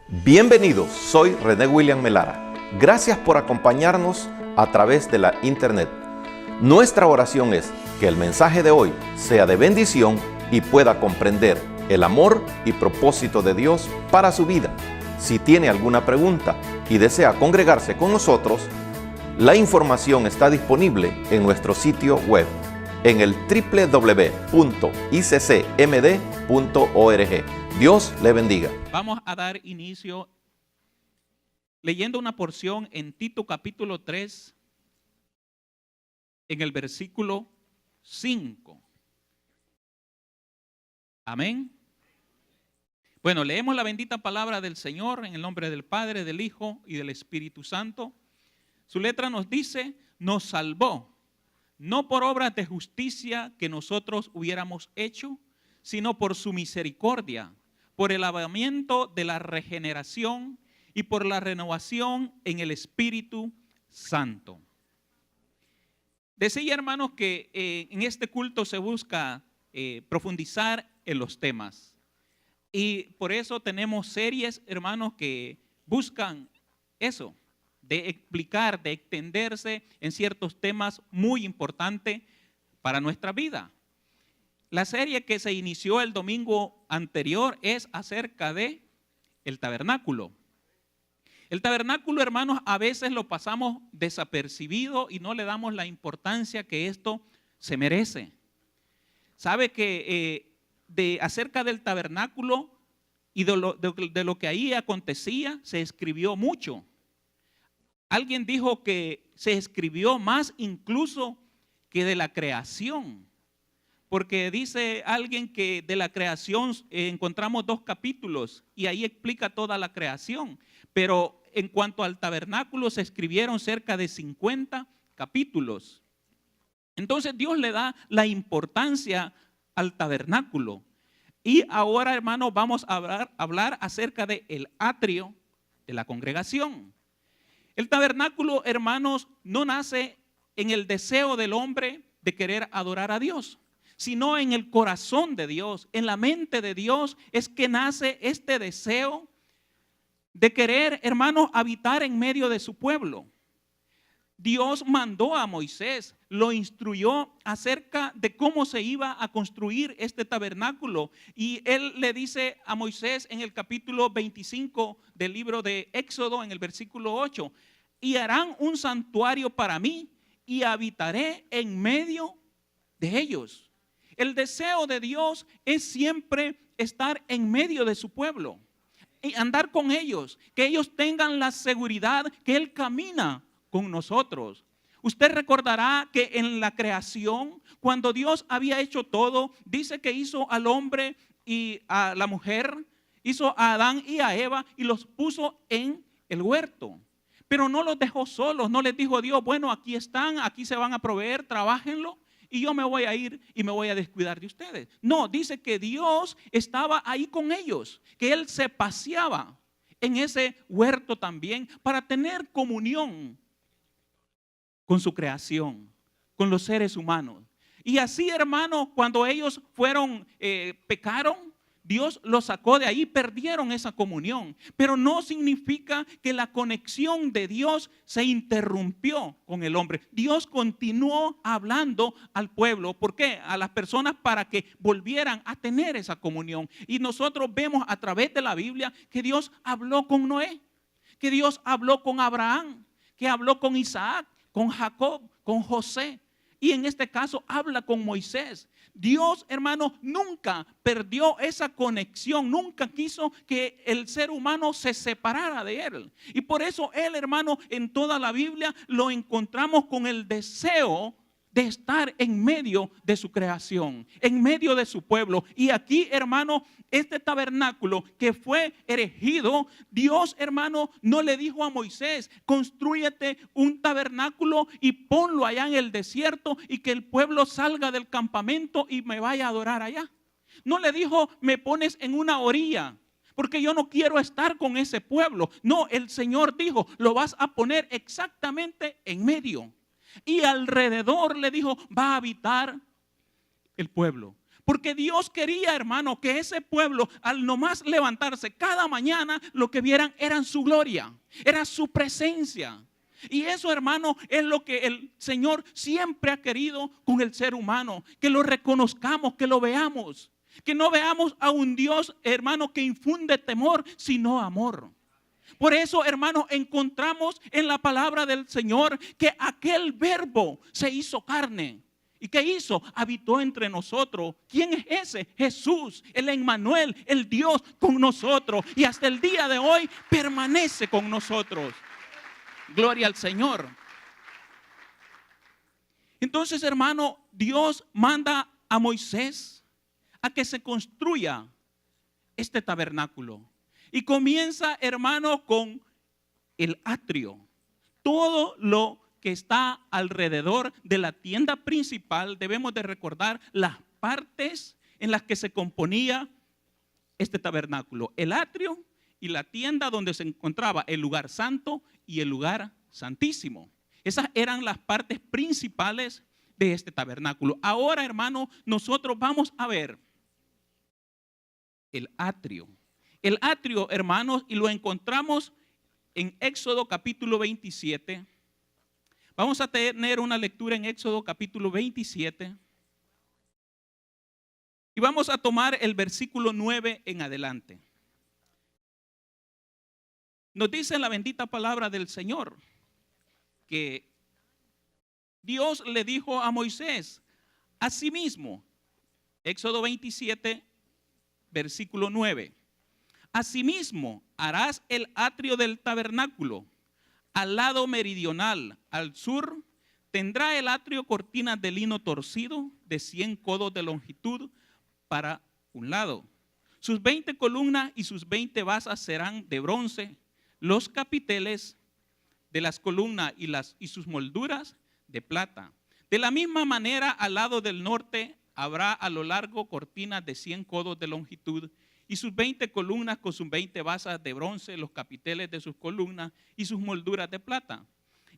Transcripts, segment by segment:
Bienvenidos, soy René William Melara. Gracias por acompañarnos a través de la internet. Nuestra oración es que el mensaje de hoy sea de bendición y pueda comprender el amor y propósito de Dios para su vida. Si tiene alguna pregunta y desea congregarse con nosotros, la información está disponible en nuestro sitio web en el www.iccmd.org. Dios le bendiga. Vamos a dar inicio leyendo una porción en Tito capítulo 3, en el versículo 5. Amén. Bueno, leemos la bendita palabra del Señor en el nombre del Padre, del Hijo y del Espíritu Santo. Su letra nos dice: nos salvó, no por obras de justicia que nosotros hubiéramos hecho, sino por su misericordia, por el lavamiento de la regeneración y por la renovación en el Espíritu Santo. Decía, hermanos, que en este culto se busca profundizar en los temas. Y por eso tenemos series, hermanos, que buscan eso, de explicar, de extenderse en ciertos temas muy importantes para nuestra vida. La serie que se inició el domingo anterior es acerca de el tabernáculo. El tabernáculo, hermanos, a veces lo pasamos desapercibido y no le damos la importancia que esto se merece. Sabe que acerca del tabernáculo y de lo que ahí acontecía se escribió mucho. Alguien dijo que se escribió más incluso que de la creación. Porque dice alguien que de la creación encontramos 2 capítulos y ahí explica toda la creación. Pero en cuanto al tabernáculo se escribieron cerca de 50 capítulos. Entonces Dios le da la importancia al tabernáculo. Y ahora, hermanos, vamos a hablar acerca del atrio de la congregación. El tabernáculo, hermanos, no nace en el deseo del hombre de querer adorar a Dios, sino en el corazón de Dios, en la mente de Dios es que nace este deseo de querer, hermanos, habitar en medio de su pueblo. Dios mandó a Moisés, lo instruyó acerca de cómo se iba a construir este tabernáculo. Y él le dice a Moisés en el capítulo 25 del libro de Éxodo, en el versículo 8, y harán un santuario para mí y habitaré en medio de ellos. El deseo de Dios es siempre estar en medio de su pueblo y andar con ellos, que ellos tengan la seguridad que Él camina con nosotros. Usted recordará que en la creación, cuando Dios había hecho todo, dice que hizo al hombre y a la mujer, hizo a Adán y a Eva y los puso en el huerto. Pero no los dejó solos, no les dijo Dios, bueno, aquí están, aquí se van a proveer, trabájenlo. Y yo me voy a ir y me voy a descuidar de ustedes. No, dice que Dios estaba ahí con ellos, que Él se paseaba en ese huerto también para tener comunión con su creación, con los seres humanos. Y así, hermanos, cuando ellos pecaron, Dios los sacó de ahí, perdieron esa comunión. Pero no significa que la conexión de Dios se interrumpió con el hombre. Dios continuó hablando al pueblo. ¿Por qué? A las personas para que volvieran a tener esa comunión. Y nosotros vemos a través de la Biblia que Dios habló con Noé, que Dios habló con Abraham, que habló con Isaac, con Jacob, con José. Y en este caso habla con Moisés. Dios, hermano, nunca perdió esa conexión, nunca quiso que el ser humano se separara de Él. Y por eso Él, hermano, en toda la Biblia lo encontramos con el deseo de estar en medio de su creación, en medio de su pueblo. Y aquí, hermano, este tabernáculo que fue erigido, Dios, hermano, no le dijo a Moisés, constrúyete un tabernáculo y ponlo allá en el desierto y que el pueblo salga del campamento y me vaya a adorar allá. No le dijo, me pones en una orilla, porque yo no quiero estar con ese pueblo. No, el Señor dijo, lo vas a poner exactamente en medio. Y alrededor le dijo, va a habitar el pueblo. Porque Dios quería, hermano, que ese pueblo, al nomás levantarse cada mañana, lo que vieran era su gloria, era su presencia. Y eso, hermano, es lo que el Señor siempre ha querido con el ser humano, que lo reconozcamos, que lo veamos, que no veamos a un Dios, hermano, que infunde temor, sino amor. Por eso, hermano, encontramos en la palabra del Señor que aquel verbo se hizo carne. ¿Y qué hizo? Habitó entre nosotros. ¿Quién es ese? Jesús, el Emmanuel, el Dios con nosotros. Y hasta el día de hoy permanece con nosotros. Gloria al Señor. Entonces, hermano, Dios manda a Moisés a que se construya este tabernáculo. Y comienza, hermano, con el atrio. Todo lo que está alrededor de la tienda principal, debemos de recordar las partes en las que se componía este tabernáculo. El atrio y la tienda donde se encontraba el lugar santo y el lugar santísimo. Esas eran las partes principales de este tabernáculo. Ahora, hermano, nosotros vamos a ver el atrio. El atrio, hermanos, y lo encontramos en Éxodo capítulo 27. Vamos a tener una lectura en Éxodo capítulo 27. Y vamos a tomar el versículo 9 en adelante. Nos dice la bendita palabra del Señor que Dios le dijo a Moisés, asimismo, Éxodo 27, versículo 9. Asimismo, harás el atrio del tabernáculo. Al lado meridional, al sur, tendrá el atrio cortinas de lino torcido de 100 codos de longitud para un lado. Sus 20 columnas y sus 20 basas serán de bronce. Los capiteles de las columnas y sus molduras de plata. De la misma manera, al lado del norte habrá a lo largo cortinas de 100 codos de longitud y sus 20 columnas con sus 20 basas de bronce, los capiteles de sus columnas y sus molduras de plata.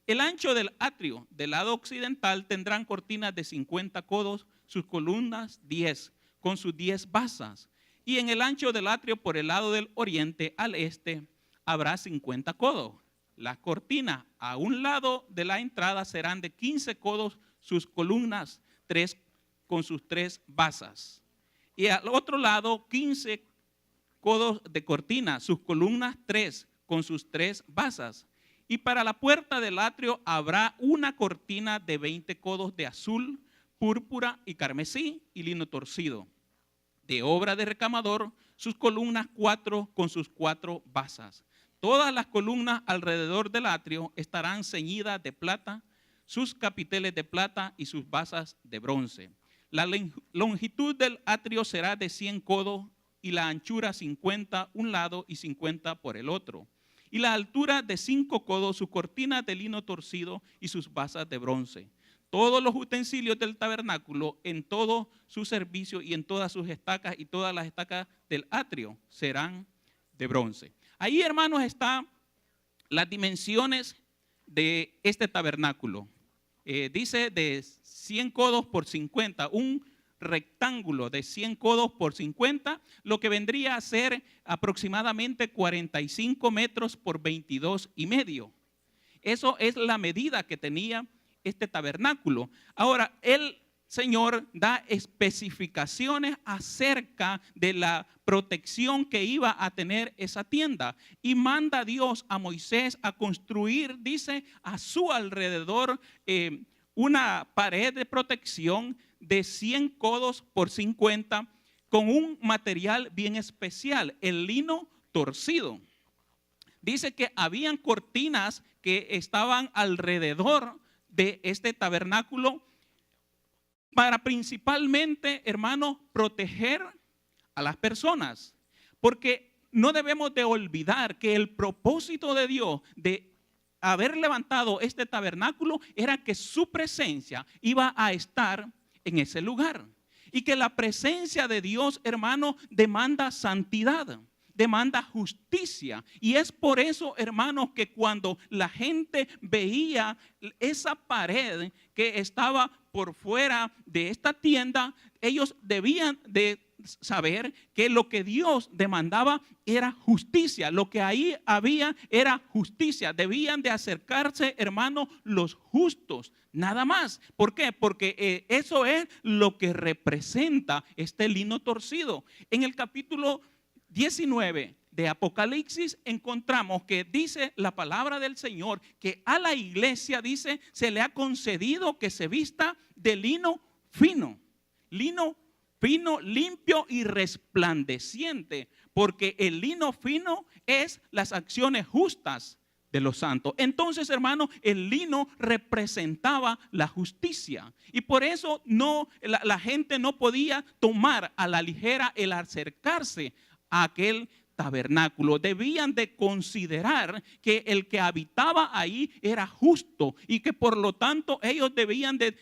El ancho del atrio del lado occidental tendrán cortinas de 50 codos, sus columnas 10, con sus 10 basas. Y en el ancho del atrio por el lado del oriente al este habrá 50 codos. Las cortinas a un lado de la entrada serán de 15 codos, sus columnas 3 con sus 3 basas. Y al otro lado 15 codos de cortina, sus columnas 3 con sus 3 basas. Y para la puerta del atrio habrá una cortina de 20 codos de azul, púrpura y carmesí y lino torcido. De obra de recamador, sus columnas 4 con sus 4 basas. Todas las columnas alrededor del atrio estarán ceñidas de plata, sus capiteles de plata y sus basas de bronce. La longitud del atrio será de 100 codos y la anchura 50 un lado y 50 por el otro. Y la altura de 5 codos, su cortina de lino torcido y sus basas de bronce. Todos los utensilios del tabernáculo en todo su servicio y en todas sus estacas y todas las estacas del atrio serán de bronce. Ahí, hermanos, están las dimensiones de este tabernáculo. Dice de 100 codos por 50, un rectángulo de 100 codos por 50, lo que vendría a ser aproximadamente 45 metros por 22 y medio. Eso es la medida que tenía este tabernáculo. Ahora, el Señor da especificaciones acerca de la protección que iba a tener esa tienda y manda a Dios a Moisés a construir, dice, a su alrededor una pared de protección de 100 codos por 50 con un material bien especial, el lino torcido. Dice que habían cortinas que estaban alrededor de este tabernáculo para principalmente, hermanos, proteger a las personas. Porque no debemos de olvidar que el propósito de Dios de haber levantado este tabernáculo era que su presencia iba a estar en ese lugar. Y que la presencia de Dios, hermano, demanda santidad, demanda justicia. Y es por eso, hermanos, que cuando la gente veía esa pared que estaba por fuera de esta tienda, ellos debían de saber que lo que Dios demandaba era justicia. Lo que ahí había era justicia. Debían de acercarse, hermano, los justos. Nada más. ¿Por qué? Porque eso es lo que representa este lino torcido. En el capítulo 19 de Apocalipsis encontramos que dice la palabra del Señor que a la iglesia, dice, se le ha concedido que se vista de lino fino, limpio y resplandeciente, porque el lino fino es las acciones justas de los santos. Entonces, hermano, el lino representaba la justicia y por eso la gente no podía tomar a la ligera el acercarse a aquel tabernáculo. Debían de considerar que el que habitaba ahí era justo y que por lo tanto ellos debían de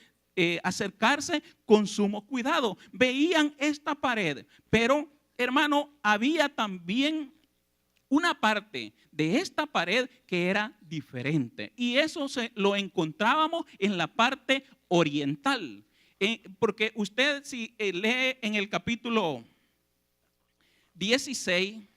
acercarse con sumo cuidado. Veían esta pared, pero hermano, había también una parte de esta pared que era diferente y eso lo encontrábamos en la parte oriental, porque usted si lee en el capítulo 16,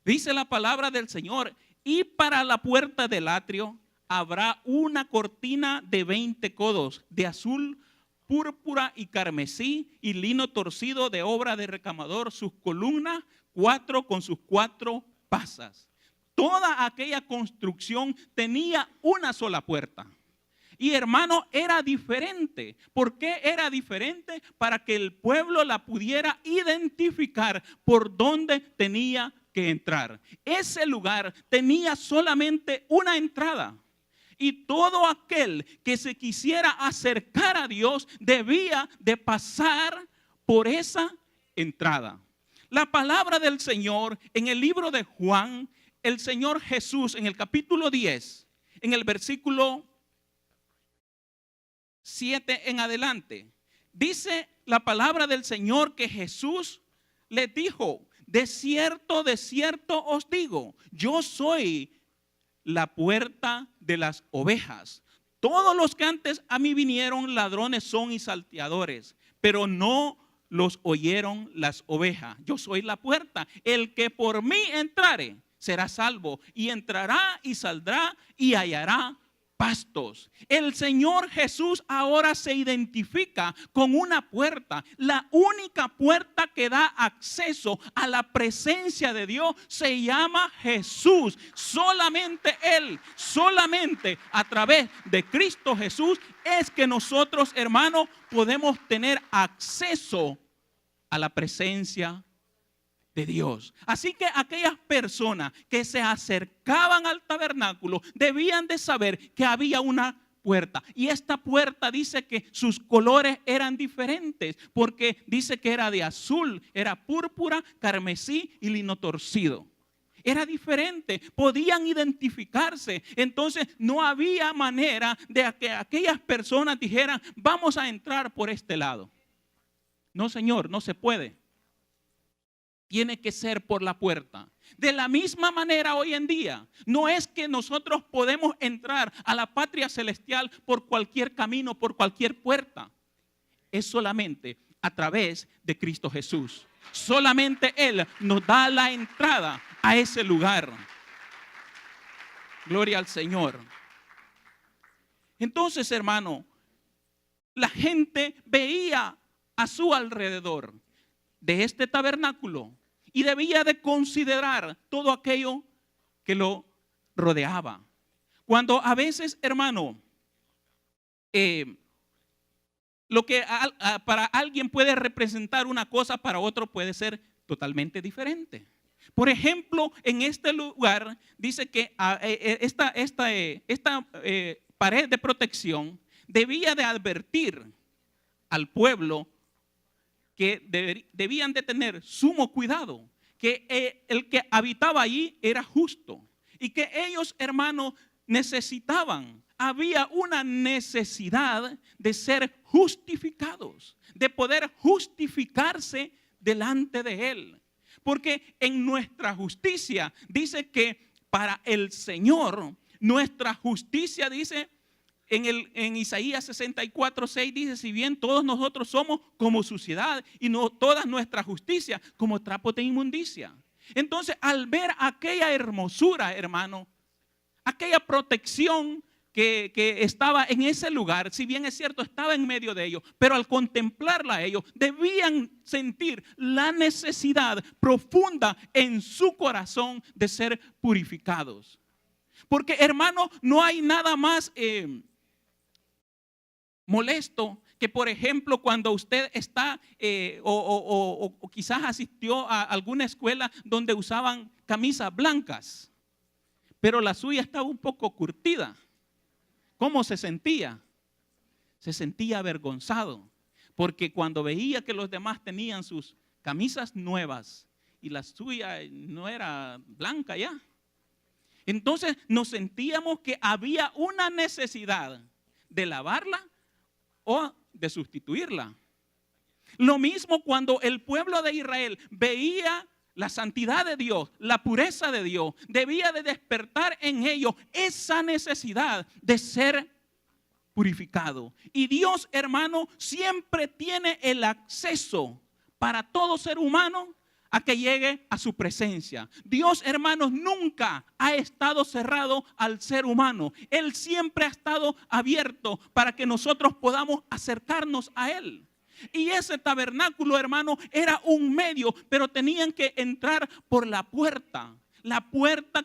dice la palabra del Señor: y para la puerta del atrio habrá una cortina de 20 codos de azul, púrpura y carmesí y lino torcido de obra de recamador, sus columnas 4 con sus 4 pasas. Toda aquella construcción tenía una sola puerta. Y hermano, era diferente. ¿Por qué era diferente? Para que el pueblo la pudiera identificar por dónde tenía que entrar. Ese lugar tenía solamente una entrada. Y todo aquel que se quisiera acercar a Dios debía de pasar por esa entrada. La palabra del Señor en el libro de Juan, el Señor Jesús en el capítulo 10, en el versículo 7 en adelante, dice la palabra del Señor que Jesús les dijo: de cierto os digo, yo soy la puerta de las ovejas. Todos los que antes a mí vinieron ladrones son y salteadores, pero no los oyeron las ovejas. Yo soy la puerta. El que por mí entrare será salvo, y entrará y saldrá y hallará pastos. El Señor Jesús ahora se identifica con una puerta. La única puerta que da acceso a la presencia de Dios se llama Jesús. Solamente Él, solamente a través de Cristo Jesús es que nosotros, hermanos, podemos tener acceso a la presencia de Dios. Así que aquellas personas que se acercaban al tabernáculo debían de saber que había una puerta. Y esta puerta dice que sus colores eran diferentes, porque dice que era de azul, era púrpura, carmesí y lino torcido. Era diferente, podían identificarse. Entonces no había manera de que aquellas personas dijeran: vamos a entrar por este lado. No, Señor, no se puede. Tiene que ser por la puerta. De la misma manera hoy en día, no es que nosotros podemos entrar a la patria celestial por cualquier camino, por cualquier puerta. Es solamente a través de Cristo Jesús. Solamente Él nos da la entrada a ese lugar. Gloria al Señor. Entonces, hermano, la gente veía a su alrededor de este tabernáculo y debía de considerar todo aquello que lo rodeaba. Cuando a veces, hermano, lo que para alguien puede representar una cosa, para otro puede ser totalmente diferente. Por ejemplo, en este lugar dice que esta pared de protección debía de advertir al pueblo que debían de tener sumo cuidado, que el que habitaba allí era justo y que ellos, hermanos, necesitaban, había una necesidad de ser justificados, de poder justificarse delante de Él. Porque en nuestra justicia dice que para el Señor, nuestra justicia dice En Isaías 64:6 dice, si bien todos nosotros somos como suciedad y no toda nuestra justicia como trapos de inmundicia. Entonces, al ver aquella hermosura, hermano, aquella protección que estaba en ese lugar, si bien es cierto, estaba en medio de ellos, pero al contemplarla ellos, debían sentir la necesidad profunda en su corazón de ser purificados. Porque, hermano, no hay nada más molesto que, por ejemplo, cuando usted está o quizás asistió a alguna escuela donde usaban camisas blancas, pero la suya estaba un poco curtida. ¿Cómo se sentía? Se sentía avergonzado, porque cuando veía que los demás tenían sus camisas nuevas y la suya no era blanca ya, entonces nos sentíamos que había una necesidad de lavarla o de sustituirla. Lo mismo cuando el pueblo de Israel veía la santidad de Dios, la pureza de Dios, debía de despertar en ellos esa necesidad de ser purificado. Y Dios, hermano, siempre tiene el acceso para todo ser humano a que llegue a su presencia. Dios, hermanos, nunca ha estado cerrado al ser humano. Él siempre ha estado abierto para que nosotros podamos acercarnos a Él. Y ese tabernáculo, hermano, era un medio, pero tenían que entrar por la puerta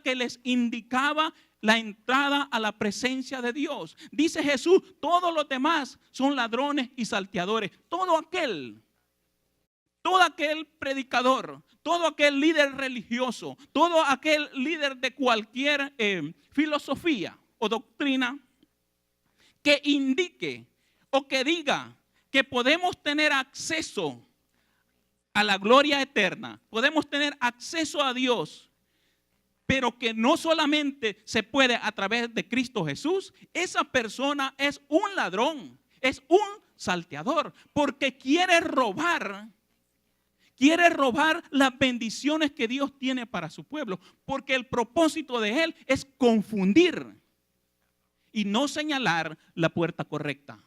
que les indicaba la entrada a la presencia de Dios. Dice Jesús, todos los demás son ladrones y salteadores. Todo aquel predicador, todo aquel líder religioso, todo aquel líder de cualquier filosofía o doctrina que indique o que diga que podemos tener acceso a la gloria eterna, podemos tener acceso a Dios, pero que no solamente se puede a través de Cristo Jesús, esa persona es un ladrón, es un salteador, porque quiere robar las bendiciones que Dios tiene para su pueblo, porque el propósito de él es confundir y no señalar la puerta correcta.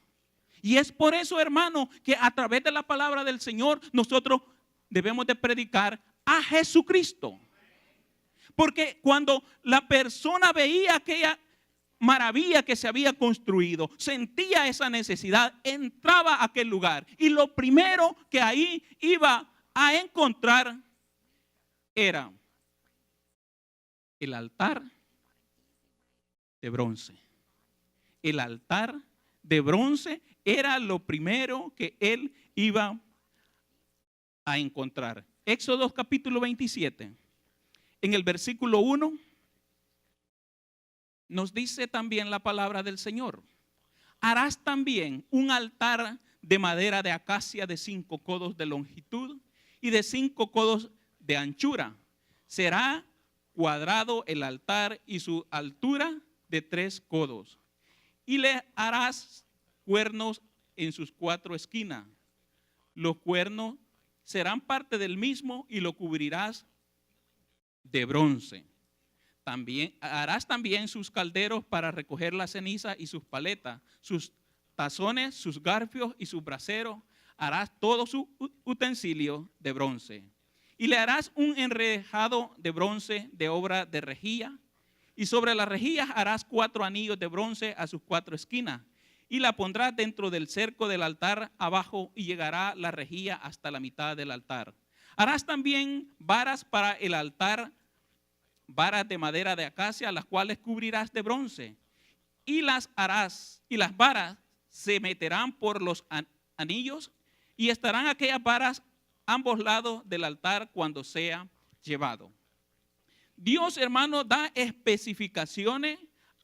Y es por eso, hermano, que a través de la palabra del Señor nosotros debemos de predicar a Jesucristo. Porque cuando la persona veía aquella maravilla que se había construido, sentía esa necesidad, entraba a aquel lugar y lo primero que ahí iba a encontrar era el altar de bronce. El altar de bronce era lo primero que él iba a encontrar. Éxodo capítulo 27, en el versículo 1, nos dice también la palabra del Señor. Harás también un altar de madera de acacia de 5 codos de longitud y de 5 codos de anchura. Será cuadrado el altar y su altura de 3 codos. Y le harás cuernos en sus 4 esquinas. Los cuernos serán parte del mismo y lo cubrirás de bronce. Harás también sus calderos para recoger la ceniza y sus paletas, sus tazones, sus garfios y sus braseros. Harás todo su utensilio de bronce. Y le harás un enrejado de bronce de obra de rejilla. Y sobre las rejillas harás 4 anillos de bronce a sus 4 esquinas. Y la pondrás dentro del cerco del altar abajo y llegará la rejilla hasta la mitad del altar. Harás también varas para el altar, varas de madera de acacia, las cuales cubrirás de bronce. Y las varas se meterán por los anillos y estarán aquellas varas a ambos lados del altar cuando sea llevado. Dios, hermano, da especificaciones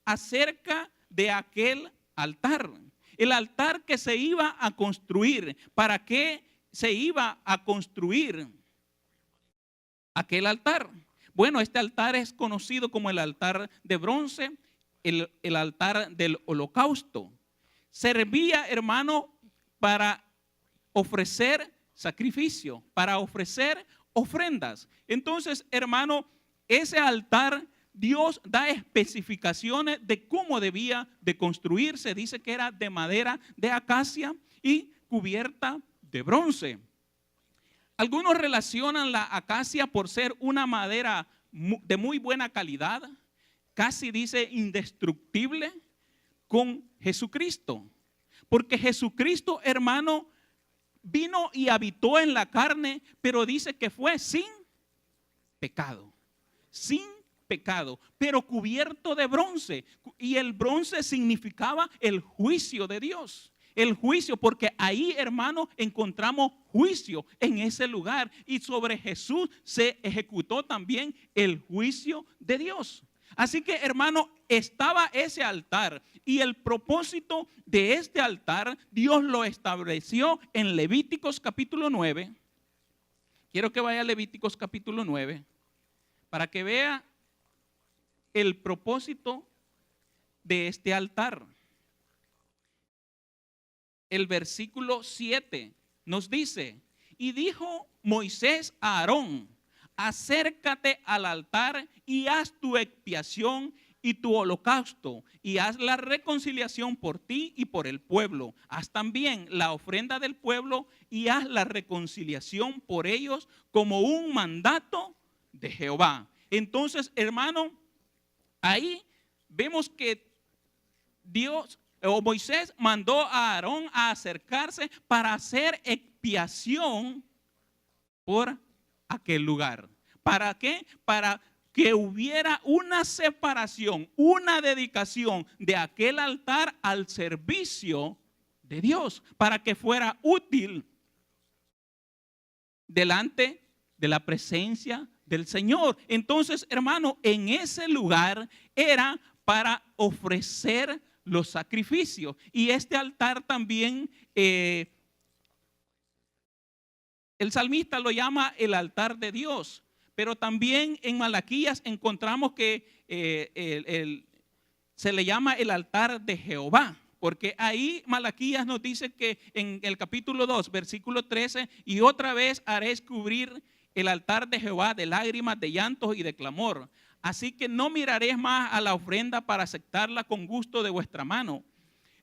acerca de aquel altar. El altar que se iba a construir. ¿Para qué se iba a construir aquel altar? Bueno, este altar es conocido como el altar de bronce, el altar del holocausto. Servía, hermano, para ofrecer sacrificio, para ofrecer ofrendas. Entonces, hermano, ese altar Dios da especificaciones de cómo debía de construirse. Dice que era de madera de acacia y cubierta de bronce. Algunos relacionan la acacia por ser una madera de muy buena calidad, casi dice indestructible, con Jesucristo. Porque Jesucristo, hermano, vino y habitó en la carne, pero dice que fue sin pecado, pero cubierto de bronce. Y el bronce significaba el juicio de Dios. El juicio, porque ahí, hermano, encontramos juicio en ese lugar. Y sobre Jesús se ejecutó también el juicio de Dios. Así que, hermano, estaba ese altar. Y el propósito de este altar, Dios lo estableció en Levíticos capítulo 9. Quiero que vaya a Levíticos capítulo 9 para que vea el propósito de este altar. El versículo 7 nos dice: y dijo Moisés a Aarón: acércate al altar y haz tu expiación y tu holocausto, y haz la reconciliación por ti y por el pueblo. Haz también la ofrenda del pueblo y haz la reconciliación por ellos como un mandato de Jehová. Entonces, hermano, ahí vemos que Moisés mandó a Aarón a acercarse para hacer expiación por aquel lugar. ¿Para qué? Para que hubiera una separación, una dedicación de aquel altar al servicio de Dios, para que fuera útil delante de la presencia del Señor. Entonces, hermano, en ese lugar era para ofrecer los sacrificios. Y este altar también, el salmista lo llama el altar de Dios. Pero también en Malaquías encontramos que se le llama el altar de Jehová. Porque ahí Malaquías nos dice que en el capítulo 2, versículo 13, y otra vez haréis cubrir el altar de Jehová de lágrimas, de llantos y de clamor. Así que no miraréis más a la ofrenda para aceptarla con gusto de vuestra mano.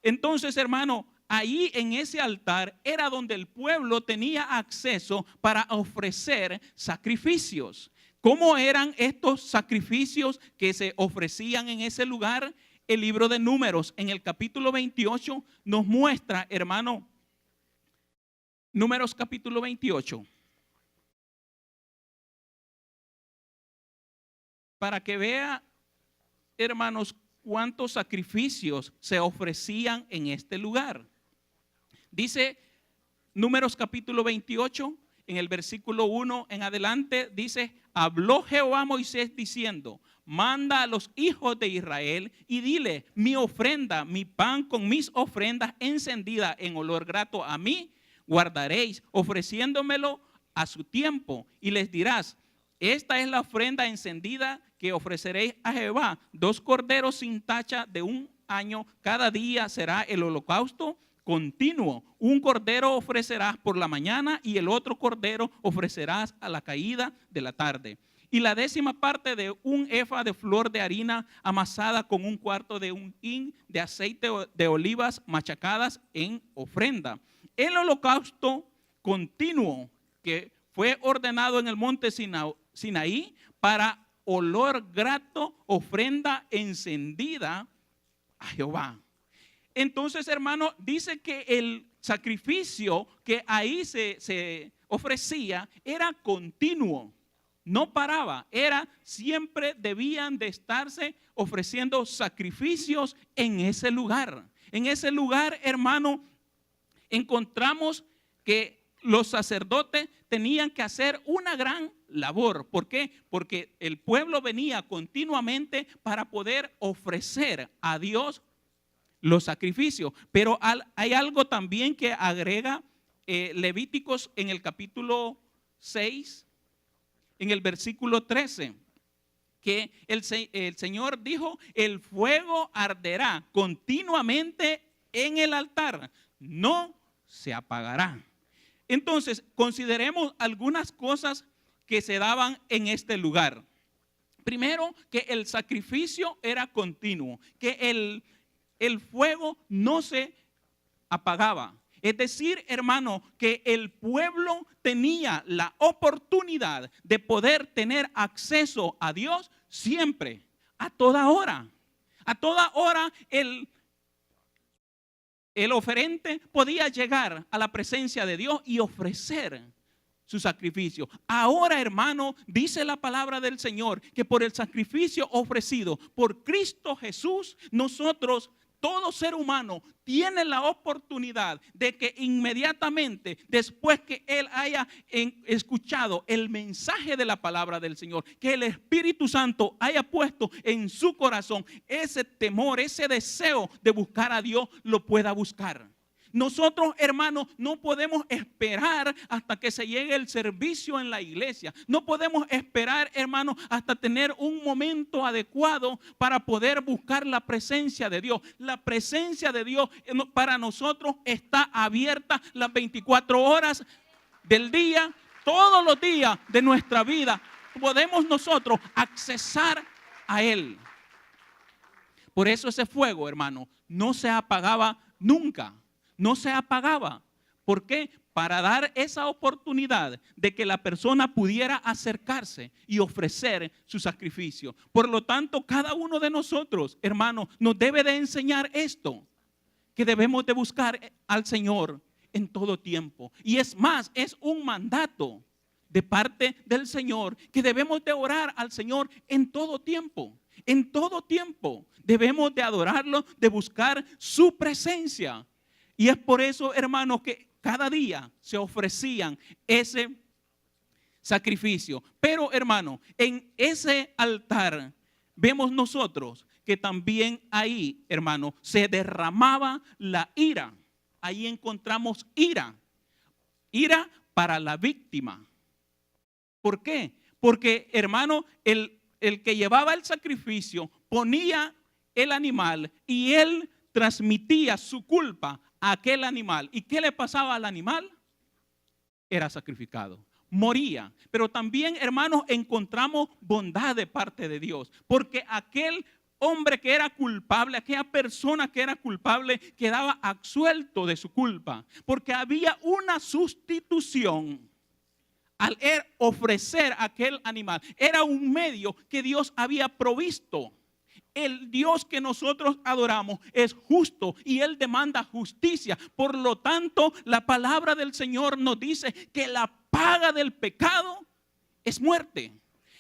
Entonces, hermano, ahí en ese altar era donde el pueblo tenía acceso para ofrecer sacrificios. ¿Cómo eran estos sacrificios que se ofrecían en ese lugar? El libro de Números, en el capítulo 28, nos muestra, hermano, Números capítulo 28. Para que vea, hermanos, cuántos sacrificios se ofrecían en este lugar. Dice Números capítulo 28, en el versículo 1 en adelante, dice: habló Jehová a Moisés diciendo: manda a los hijos de Israel y dile: mi ofrenda, mi pan con mis ofrendas encendidas en olor grato a mí, guardaréis, ofreciéndomelo a su tiempo. Y les dirás: esta es la ofrenda encendida que ofreceréis a Jehová, 2 corderos sin tacha de 1 año, cada día será el holocausto continuo. 1 cordero ofrecerás por la mañana y el otro cordero ofrecerás a la caída de la tarde. Y la 10ª parte de 1 efa de flor de harina amasada con 1/4 de un hin de aceite de olivas machacadas en ofrenda. El holocausto continuo que fue ordenado en el monte Sinaí para olor grato, ofrenda encendida a Jehová. Entonces, hermano, dice que el sacrificio que ahí se ofrecía era continuo, no paraba, siempre debían de estarse ofreciendo sacrificios en ese lugar. En ese lugar, hermano, encontramos que los sacerdotes tenían que hacer una gran labor. ¿Por qué? Porque el pueblo venía continuamente para poder ofrecer a Dios los sacrificios. Pero hay algo también que agrega Levíticos en el capítulo 6, en el versículo 13, que el Señor dijo: el fuego arderá continuamente en el altar, no se apagará. Entonces, consideremos algunas cosas que se daban en este lugar. Primero, que el sacrificio era continuo, que el fuego no se apagaba. Es decir, hermano, que el pueblo tenía la oportunidad de poder tener acceso a Dios siempre, a toda hora. A toda hora el oferente podía llegar a la presencia de Dios y ofrecer su sacrificio. Ahora, hermano, dice la palabra del Señor que por el sacrificio ofrecido por Cristo Jesús, nosotros, todo ser humano, tiene la oportunidad de que inmediatamente después que él haya escuchado el mensaje de la palabra del Señor, que el Espíritu Santo haya puesto en su corazón ese temor, ese deseo de buscar a Dios, lo pueda buscar. Nosotros, hermanos, no podemos esperar hasta que se llegue el servicio en la iglesia. No podemos esperar, hermanos, hasta tener un momento adecuado para poder buscar la presencia de Dios. La presencia de Dios para nosotros está abierta las 24 horas del día, todos los días de nuestra vida. Podemos nosotros accesar a Él. Por eso ese fuego, hermano, no se apagaba nunca. No se apagaba. ¿Por qué? Para dar esa oportunidad de que la persona pudiera acercarse y ofrecer su sacrificio. Por lo tanto, cada uno de nosotros, hermanos, nos debe de enseñar esto, que debemos de buscar al Señor en todo tiempo. Y es más, es un mandato de parte del Señor que debemos de orar al Señor en todo tiempo. En todo tiempo debemos de adorarlo, de buscar su presencia. Y es por eso, hermanos, que cada día se ofrecían ese sacrificio. Pero, hermano, en ese altar vemos nosotros que también ahí, hermano, se derramaba la ira. Ahí encontramos ira. Ira para la víctima. ¿Por qué? Porque, hermano, el que llevaba el sacrificio ponía el animal y él transmitía su culpa a aquel animal. ¿Y qué le pasaba al animal? Era sacrificado, moría. Pero también, hermanos, encontramos bondad de parte de Dios, porque aquel hombre que era culpable, aquella persona que era culpable, quedaba absuelto de su culpa, porque había una sustitución. Al ofrecer aquel animal, era un medio que Dios había provisto. El Dios que nosotros adoramos es justo y Él demanda justicia. Por lo tanto, la palabra del Señor nos dice que la paga del pecado es muerte.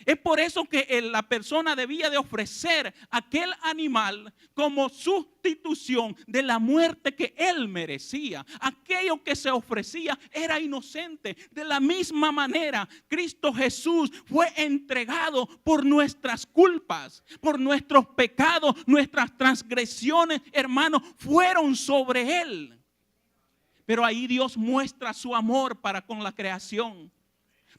Es por eso que la persona debía de ofrecer aquel animal como sustitución de la muerte que él merecía. Aquello que se ofrecía era inocente. De la misma manera, Cristo Jesús fue entregado por nuestras culpas, por nuestros pecados, nuestras transgresiones, hermanos, fueron sobre él. Pero ahí Dios muestra su amor para con la creación.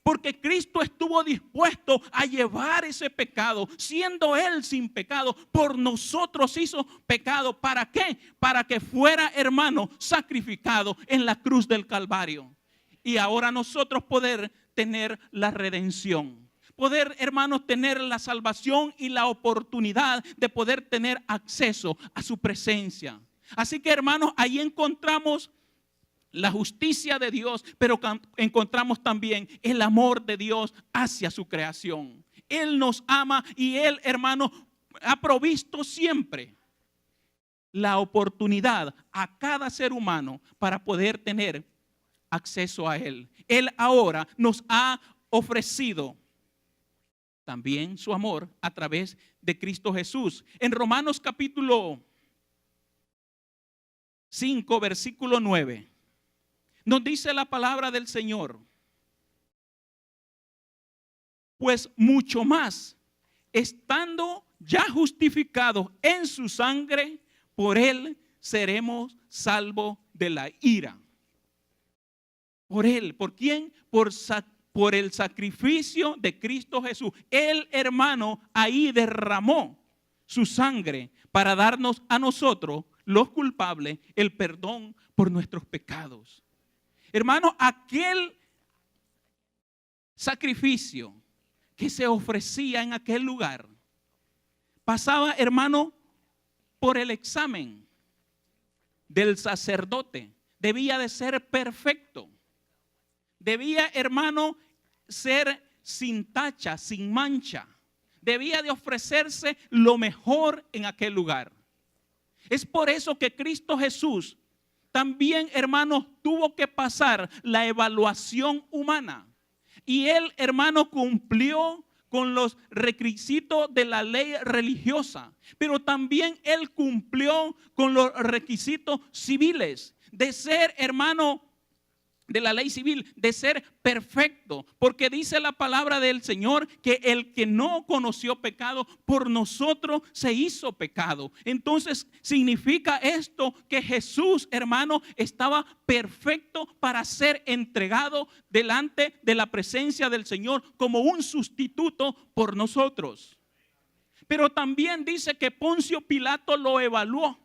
Porque Cristo estuvo dispuesto a llevar ese pecado, siendo Él sin pecado, por nosotros hizo pecado. ¿Para qué? Para que fuera, hermano, sacrificado en la cruz del Calvario. Y ahora nosotros poder tener la redención. Poder, hermanos, tener la salvación y la oportunidad de poder tener acceso a su presencia. Así que, hermanos, ahí encontramos la justicia de Dios, pero encontramos también el amor de Dios hacia su creación. Él nos ama y Él, hermano, ha provisto siempre la oportunidad a cada ser humano para poder tener acceso a Él. Él ahora nos ha ofrecido también su amor a través de Cristo Jesús. En Romanos capítulo 5, versículo 9. Nos dice la palabra del Señor, pues mucho más, estando ya justificados en su sangre, por Él seremos salvos de la ira. Por Él, ¿por quién? Por el sacrificio de Cristo Jesús. Él, hermano, ahí derramó su sangre para darnos a nosotros, los culpables, el perdón por nuestros pecados. Hermano, aquel sacrificio que se ofrecía en aquel lugar pasaba, hermano, por el examen del sacerdote. Debía de ser perfecto. Debía, hermano, ser sin tacha, sin mancha. Debía de ofrecerse lo mejor en aquel lugar. Es por eso que Cristo Jesús también, hermanos, tuvo que pasar la evaluación humana. Y él, hermano, cumplió con los requisitos de la ley religiosa, pero también él cumplió con los requisitos civiles de ser, hermano, de la ley civil, de ser perfecto, porque dice la palabra del Señor que el que no conoció pecado por nosotros se hizo pecado. Entonces significa esto que Jesús, hermano, estaba perfecto para ser entregado delante de la presencia del Señor como un sustituto por nosotros. Pero también dice que Poncio Pilato lo evaluó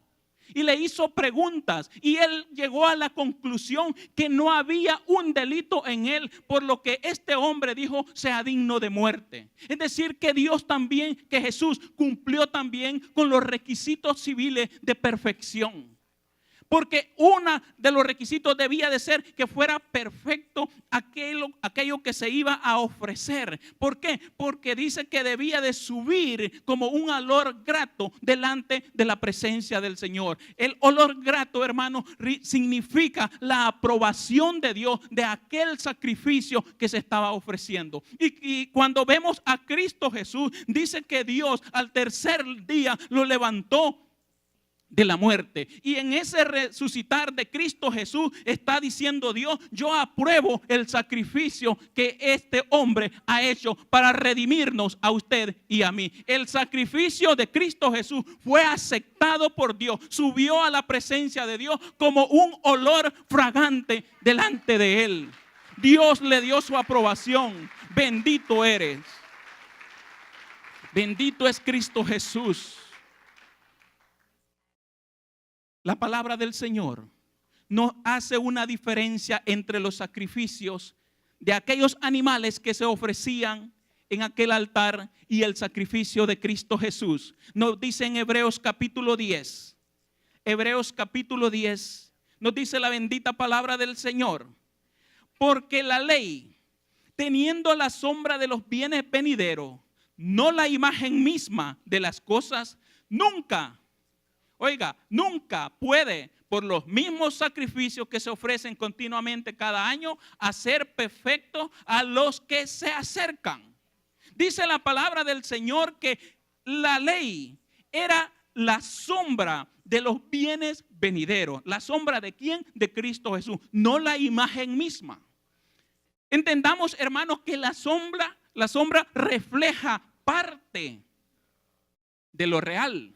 y le hizo preguntas, y él llegó a la conclusión que no había un delito en él, por lo que este hombre dijo sea digno de muerte. Es decir, que Dios también, que Jesús cumplió también con los requisitos civiles de perfección. Porque uno de los requisitos debía de ser que fuera perfecto aquello que se iba a ofrecer. ¿Por qué? Porque dice que debía de subir como un olor grato delante de la presencia del Señor. El olor grato, hermano, significa la aprobación de Dios de aquel sacrificio que se estaba ofreciendo. Y cuando vemos a Cristo Jesús, dice que Dios al tercer día lo levantó de la muerte. Y en ese resucitar de Cristo Jesús está diciendo Dios: yo apruebo el sacrificio que este hombre ha hecho para redimirnos a usted y a mí. El sacrificio de Cristo Jesús fue aceptado por Dios, subió a la presencia de Dios como un olor fragante delante de él. Dios le dio su aprobación. Bendito eres. Bendito es Cristo Jesús. La palabra del Señor nos hace una diferencia entre los sacrificios de aquellos animales que se ofrecían en aquel altar y el sacrificio de Cristo Jesús. Nos dice en Hebreos capítulo 10. Hebreos capítulo 10 nos dice la bendita palabra del Señor. Porque la ley, teniendo la sombra de los bienes venideros, no la imagen misma de las cosas, nunca puede, por los mismos sacrificios que se ofrecen continuamente cada año, hacer perfectos a los que se acercan. Dice la palabra del Señor que la ley era la sombra de los bienes venideros. ¿La sombra de quién? De Cristo Jesús, no la imagen misma. Entendamos, hermanos, que la sombra refleja parte de lo real,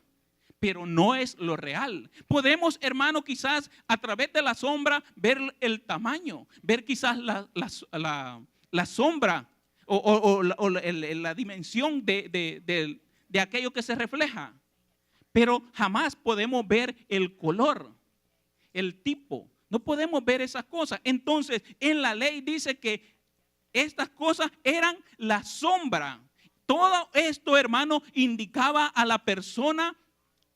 pero no es lo real. Podemos, hermano, quizás a través de la sombra ver el tamaño, ver quizás la sombra o la dimensión de aquello que se refleja, pero jamás podemos ver el color, el tipo. No podemos ver esas cosas. Entonces, en la ley dice que estas cosas eran la sombra. Todo esto, hermano, indicaba a la persona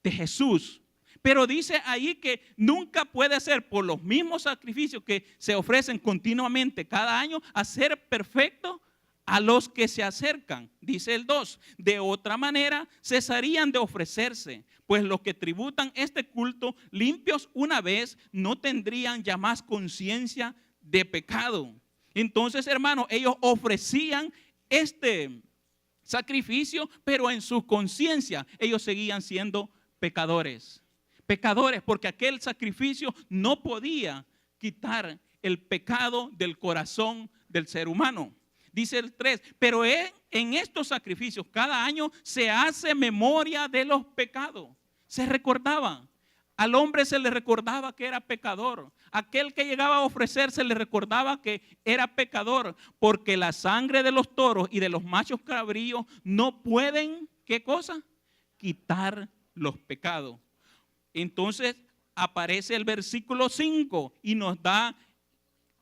de Jesús. Pero dice ahí que nunca puede ser por los mismos sacrificios que se ofrecen continuamente cada año, hacer perfecto a los que se acercan. Dice el 2, de otra manera cesarían de ofrecerse, pues los que tributan este culto limpios una vez no tendrían ya más conciencia de pecado. Entonces, hermano, ellos ofrecían este sacrificio, pero en su conciencia ellos seguían siendo pecadores. Pecadores, porque aquel sacrificio no podía quitar el pecado del corazón del ser humano. Dice el 3, pero en estos sacrificios cada año se hace memoria de los pecados. Se recordaba. Al hombre se le recordaba que era pecador. Aquel que llegaba a ofrecer se le recordaba que era pecador, porque la sangre de los toros y de los machos cabríos no pueden, ¿qué cosa? Quitar los pecados. Entonces aparece el versículo 5 y nos da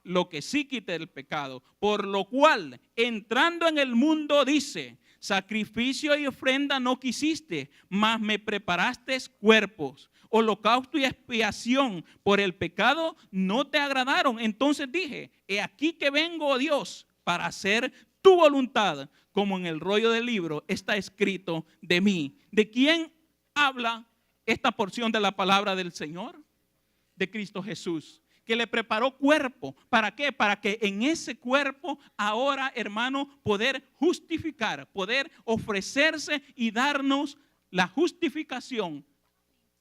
lo que sí quita el pecado. Por lo cual, entrando en el mundo, dice: sacrificio y ofrenda no quisiste, mas me preparaste cuerpos. Holocausto y expiación por el pecado no te agradaron. Entonces dije: he aquí que vengo, oh Dios, para hacer tu voluntad, como en el rollo del libro está escrito de mí. ¿De quién habla esta porción de la palabra del Señor? De Cristo Jesús, que le preparó cuerpo. ¿Para qué? Para que en ese cuerpo ahora, hermano, poder justificar, poder ofrecerse y darnos la justificación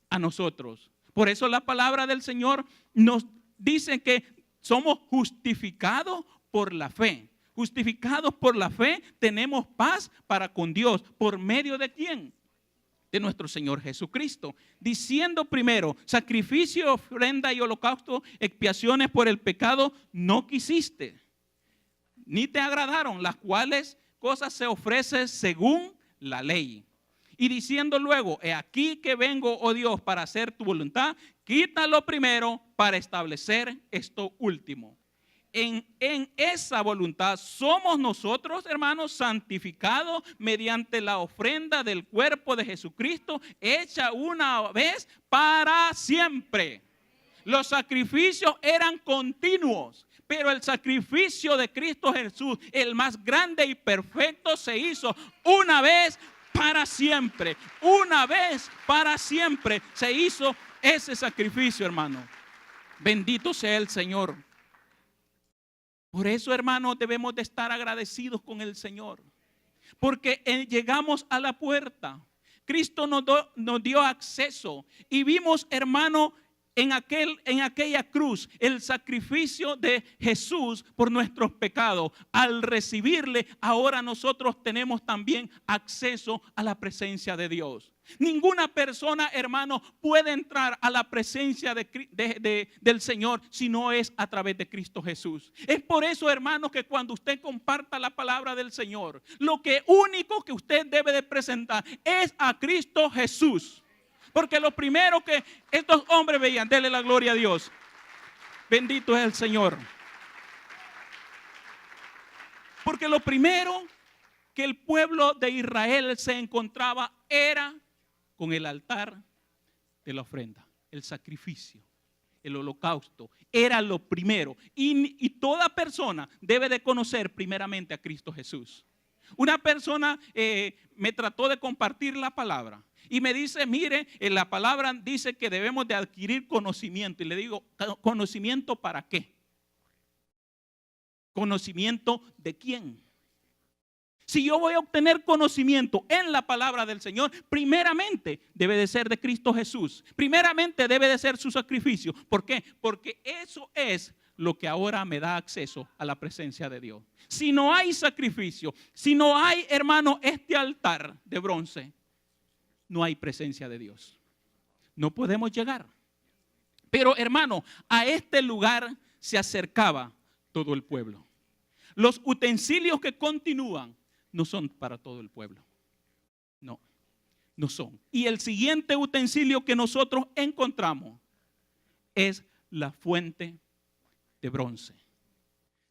a nosotros. Por eso la palabra del Señor nos dice que somos justificados por la fe. Justificados por la fe tenemos paz para con Dios. ¿Por medio de quién? De nuestro Señor Jesucristo. Diciendo primero: sacrificio, ofrenda y holocausto, expiaciones por el pecado no quisiste, ni te agradaron, las cuales cosas se ofrecen según la ley. Y diciendo luego: he aquí que vengo, oh Dios, para hacer tu voluntad, quítalo primero para establecer esto último. En esa voluntad somos nosotros, hermanos, santificados mediante la ofrenda del cuerpo de Jesucristo, hecha una vez para siempre. Los sacrificios eran continuos, pero el sacrificio de Cristo Jesús, el más grande y perfecto, se hizo una vez para siempre. Una vez para siempre se hizo ese sacrificio, hermano. Bendito sea el Señor. Por eso, hermanos, debemos de estar agradecidos con el Señor, porque llegamos a la puerta. Cristo nos dio acceso y vimos, hermano, en aquella cruz el sacrificio de Jesús por nuestros pecados. Al recibirle, ahora nosotros tenemos también acceso a la presencia de Dios. Ninguna persona, hermano, puede entrar a la presencia del Señor si no es a través de Cristo Jesús. Es por eso, hermano, que cuando usted comparta la palabra del Señor, lo único que usted debe de presentar es a Cristo Jesús. Porque lo primero que estos hombres veían, denle la gloria a Dios. Bendito es el Señor. Porque lo primero que el pueblo de Israel se encontraba era con el altar de la ofrenda, el sacrificio, el holocausto. Era lo primero. Y toda persona debe de conocer primeramente a Cristo Jesús. Una persona me trató de compartir la palabra y me dice: mire, en la palabra dice que debemos de adquirir conocimiento. Y le digo: ¿conocimiento para qué? ¿Conocimiento de quién? Si yo voy a obtener conocimiento en la palabra del Señor, primeramente debe de ser de Cristo Jesús. Primeramente debe de ser su sacrificio. ¿Por qué? Porque eso es lo que ahora me da acceso a la presencia de Dios. Si no hay sacrificio, si no hay, hermano, este altar de bronce, no hay presencia de Dios. No podemos llegar. Pero, hermano, a este lugar se acercaba todo el pueblo. Los utensilios que continúan no son para todo el pueblo. No, no son. Y el siguiente utensilio que nosotros encontramos es la fuente de bronce.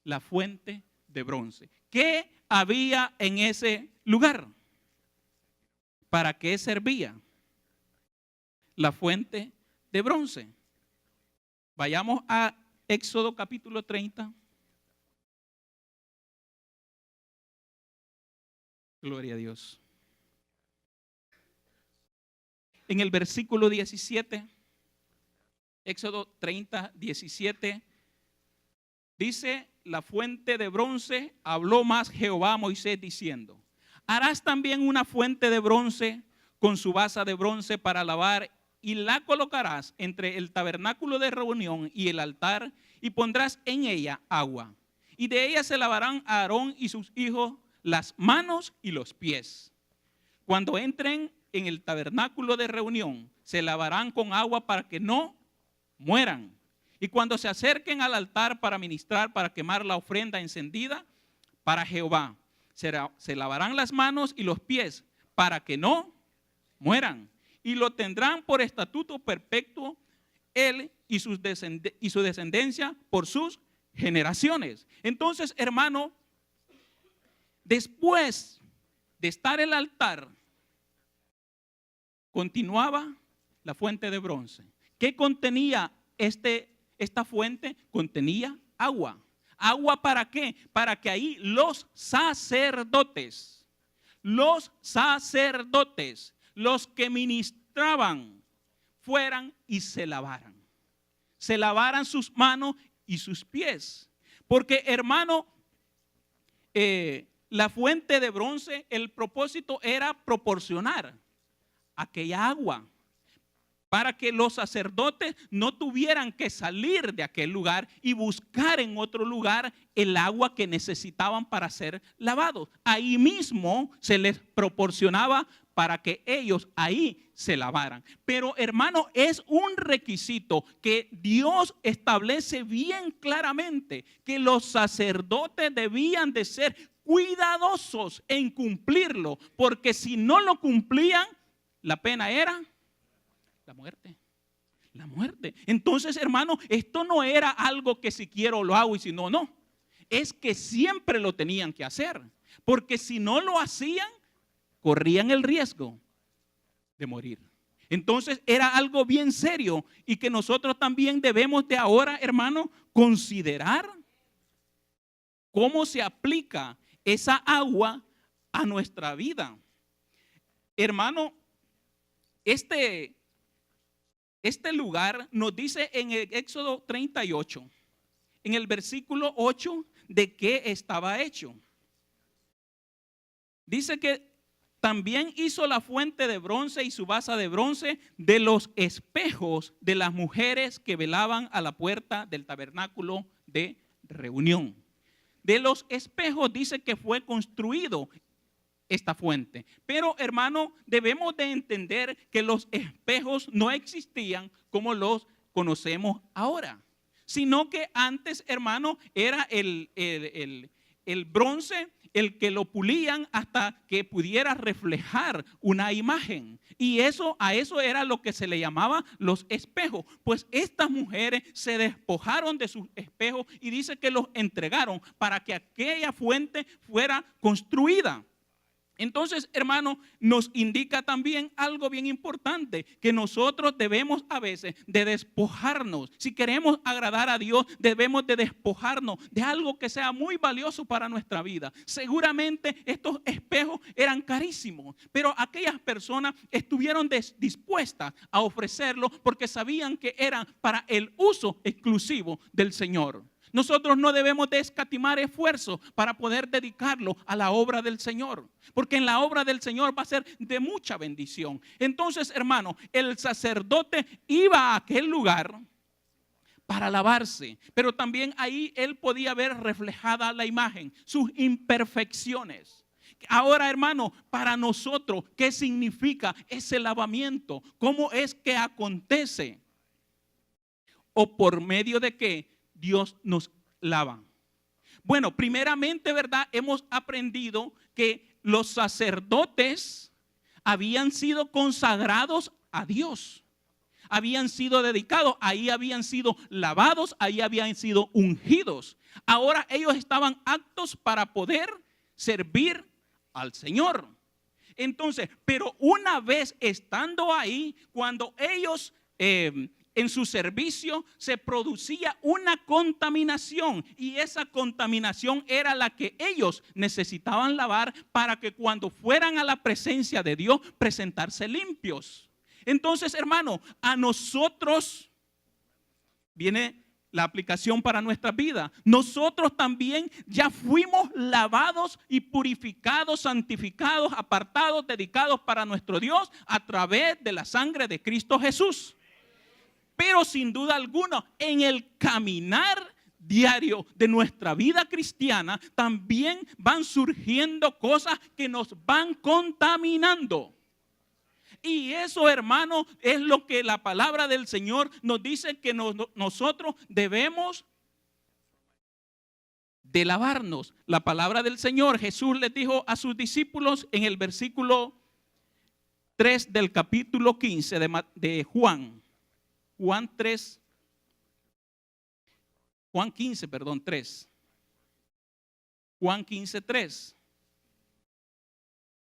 La fuente de bronce. ¿Qué había en ese lugar? ¿Para qué servía la fuente de bronce? Vayamos a Éxodo capítulo 30. Gloria a Dios. En el versículo 17, Éxodo 30, 17, dice: la fuente de bronce, habló más Jehová a Moisés diciendo: harás también una fuente de bronce con su base de bronce para lavar, y la colocarás entre el tabernáculo de reunión y el altar, y pondrás en ella agua. Y de ella se lavarán Aarón y sus hijos las manos y los pies. Cuando entren en el tabernáculo de reunión, se lavarán con agua para que no mueran. Y cuando se acerquen al altar para ministrar, para quemar la ofrenda encendida para Jehová, se lavarán las manos y los pies para que no mueran. Y lo tendrán por estatuto perpetuo él y su descendencia por sus generaciones. Entonces, hermano, después de estar el altar, continuaba la fuente de bronce. ¿Qué contenía esta fuente? Contenía agua. ¿Agua para qué? Para que ahí los sacerdotes, los que ministraban, fueran y se lavaran. Se lavaran sus manos y sus pies. Porque, hermano, la fuente de bronce, el propósito era proporcionar aquella agua para que los sacerdotes no tuvieran que salir de aquel lugar y buscar en otro lugar el agua que necesitaban para ser lavados. Ahí mismo se les proporcionaba para que ellos ahí se lavaran. Pero, hermano, es un requisito que Dios establece bien claramente, que los sacerdotes debían de ser cuidadosos en cumplirlo, porque si no lo cumplían, la pena era la muerte. La muerte. Entonces, hermano, esto no era algo que si quiero lo hago y si no, no. Es que siempre lo tenían que hacer. Porque si no lo hacían, corrían el riesgo de morir. Entonces, era algo bien serio y que nosotros también debemos de ahora, hermano, considerar cómo se aplica esa agua a nuestra vida. Hermano, este lugar nos dice en el Éxodo 38, en el versículo 8, de qué estaba hecho. Dice que también hizo la fuente de bronce y su base de bronce de los espejos de las mujeres que velaban a la puerta del tabernáculo de reunión. De los espejos dice que fue construido esta fuente. Pero, hermano, debemos de entender que los espejos no existían como los conocemos ahora, sino que antes, hermano, era el bronce el que lo pulían hasta que pudiera reflejar una imagen. Y a eso era lo que se le llamaba los espejos. Pues estas mujeres se despojaron de sus espejos y dice que los entregaron para que aquella fuente fuera construida. Entonces, hermano, nos indica también algo bien importante, que nosotros debemos a veces de despojarnos. Si queremos agradar a Dios, debemos de despojarnos de algo que sea muy valioso para nuestra vida. Seguramente estos espejos eran carísimos, pero aquellas personas estuvieron dispuestas a ofrecerlo porque sabían que eran para el uso exclusivo del Señor. Nosotros no debemos de escatimar esfuerzo para poder dedicarlo a la obra del Señor, porque en la obra del Señor va a ser de mucha bendición. Entonces, hermano, el sacerdote iba a aquel lugar para lavarse, pero también ahí él podía ver reflejada la imagen, sus imperfecciones. Ahora, hermano, para nosotros, ¿qué significa ese lavamiento? ¿Cómo es que acontece? ¿O por medio de qué Dios nos lava? Bueno, primeramente, ¿verdad? Hemos aprendido que los sacerdotes habían sido consagrados a Dios. Habían sido dedicados, ahí habían sido lavados, ahí habían sido ungidos. Ahora ellos estaban aptos para poder servir al Señor. Entonces, pero una vez estando ahí, cuando ellos en su servicio se producía una contaminación, y esa contaminación era la que ellos necesitaban lavar para que cuando fueran a la presencia de Dios presentarse limpios. Entonces, hermano, a nosotros viene la aplicación para nuestra vida. Nosotros también ya fuimos lavados y purificados, santificados, apartados, dedicados para nuestro Dios a través de la sangre de Cristo Jesús. Pero sin duda alguna, en el caminar diario de nuestra vida cristiana, también van surgiendo cosas que nos van contaminando. Y eso, hermano, es lo que la palabra del Señor nos dice, que nosotros debemos de lavarnos. La palabra del Señor, Jesús les dijo a sus discípulos en el versículo 3 del capítulo 15 de Juan 3, Juan 15, 3. Juan 15, 3.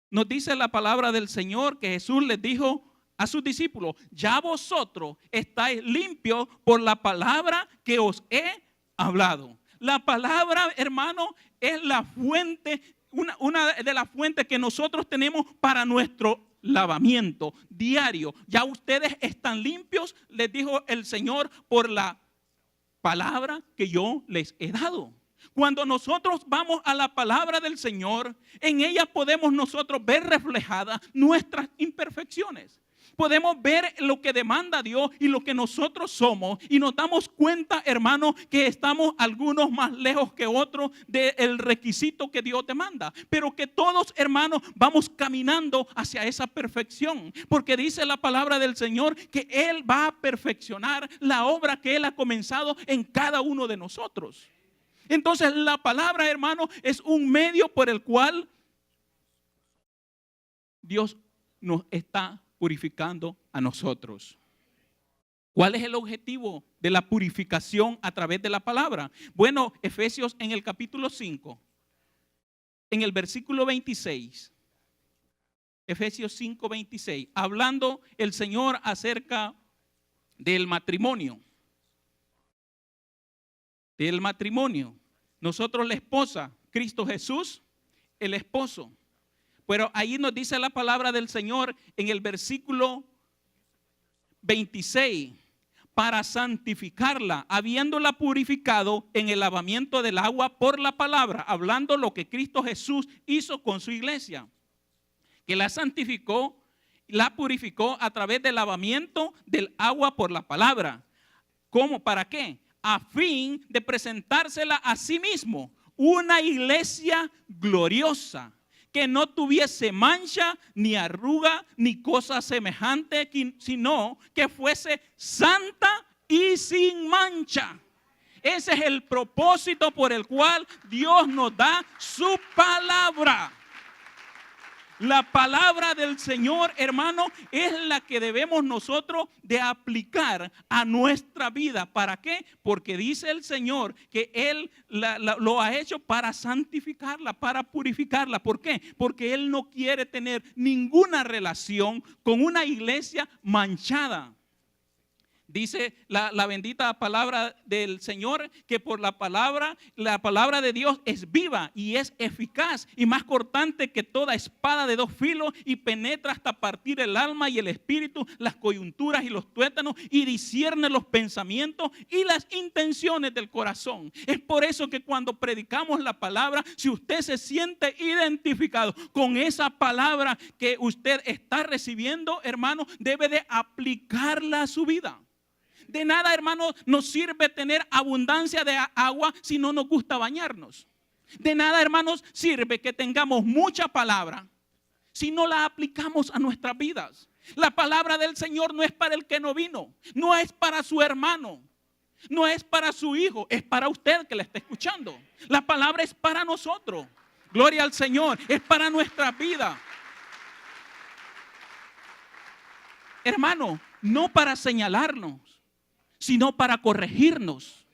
Nos dice la palabra del Señor que Jesús les dijo a sus discípulos: ya vosotros estáis limpios por la palabra que os he hablado. La palabra, hermano, es la fuente, una de las fuentes que nosotros tenemos para nuestro lavamiento diario. Ya ustedes están limpios, les dijo el Señor, por la palabra que yo les he dado. Cuando nosotros vamos a la palabra del Señor, en ella podemos nosotros ver reflejadas nuestras imperfecciones. Podemos ver lo que demanda Dios y lo que nosotros somos, y nos damos cuenta, hermano, que estamos algunos más lejos que otros del requisito que Dios demanda, pero que todos, hermanos, vamos caminando hacia esa perfección, porque dice la palabra del Señor que Él va a perfeccionar la obra que Él ha comenzado en cada uno de nosotros. Entonces la palabra, hermano, es un medio por el cual Dios nos está purificando a nosotros. ¿Cuál es el objetivo de la purificación a través de la palabra? Bueno, Efesios en el capítulo 5, en el versículo 26. Efesios 5, 26. Hablando el Señor acerca del matrimonio. Del matrimonio. Nosotros la esposa, Cristo Jesús, el esposo. Pero ahí nos dice la palabra del Señor en el versículo 26, para santificarla, habiéndola purificado en el lavamiento del agua por la palabra, hablando lo que Cristo Jesús hizo con su iglesia, que la santificó, la purificó a través del lavamiento del agua por la palabra. ¿Cómo? ¿Para qué? A fin de presentársela a sí mismo, una iglesia gloriosa, que no tuviese mancha, ni arruga, ni cosa semejante, sino que fuese santa y sin mancha. Ese es el propósito por el cual Dios nos da su palabra. La palabra del Señor, hermano, es la que debemos nosotros de aplicar a nuestra vida. ¿Para qué? Porque dice el Señor que Él lo ha hecho para santificarla, para purificarla. ¿Por qué? Porque Él no quiere tener ninguna relación con una iglesia manchada. Dice la bendita palabra del Señor que por la palabra de Dios es viva y es eficaz y más cortante que toda espada de dos filos y penetra hasta partir el alma y el espíritu, las coyunturas y los tuétanos y discierne los pensamientos y las intenciones del corazón. Es por eso que cuando predicamos la palabra, si usted se siente identificado con esa palabra que usted está recibiendo, hermano, debe de aplicarla a su vida. De nada, hermano, nos sirve tener abundancia de agua si no nos gusta bañarnos. De nada, hermanos, sirve que tengamos mucha palabra si no la aplicamos a nuestras vidas. La palabra del Señor no es para el que no vino, no es para su hermano, no es para su hijo, es para usted que la está escuchando. La palabra es para nosotros. Gloria al Señor, es para nuestra vida. Hermano, no para señalarnos, sino para corregirnos,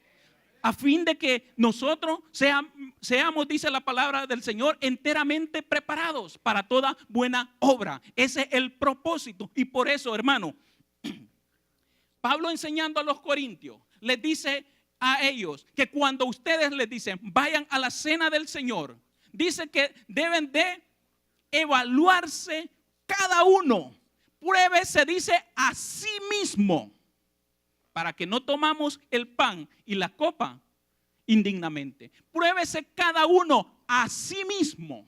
a fin de que nosotros seamos, dice la palabra del Señor, enteramente preparados para toda buena obra. Ese es el propósito. Y por eso, hermano, Pablo enseñando a los corintios, les dice a ellos que cuando ustedes les dicen, vayan a la cena del Señor, dice que deben de evaluarse cada uno. Pruébese, dice, a sí mismo, para que no tomamos el pan y la copa indignamente. Pruébese cada uno a sí mismo.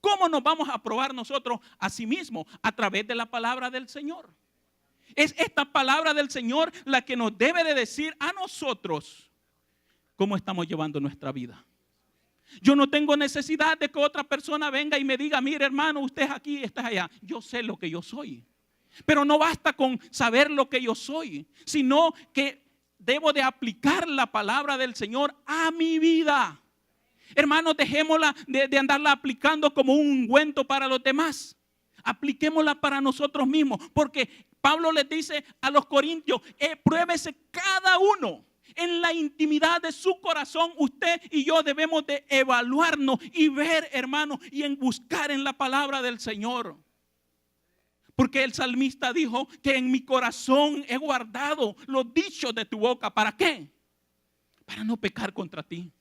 ¿Cómo nos vamos a probar nosotros a sí mismos? A través de la palabra del Señor. Es esta palabra del Señor la que nos debe de decir a nosotros cómo estamos llevando nuestra vida. Yo no tengo necesidad de que otra persona venga y me diga, mire hermano, usted es aquí, estás allá. Yo sé lo que yo soy. Pero no basta con saber lo que yo soy, sino que debo de aplicar la palabra del Señor a mi vida. Hermanos, dejémosla de andarla aplicando como un ungüento para los demás. Apliquémosla para nosotros mismos, porque Pablo les dice a los corintios, pruébese cada uno. En la intimidad de su corazón, usted y yo debemos de evaluarnos y ver, hermano, y en buscar en la palabra del Señor. Porque el salmista dijo que en mi corazón he guardado los dichos de tu boca. ¿Para qué? Para no pecar contra ti.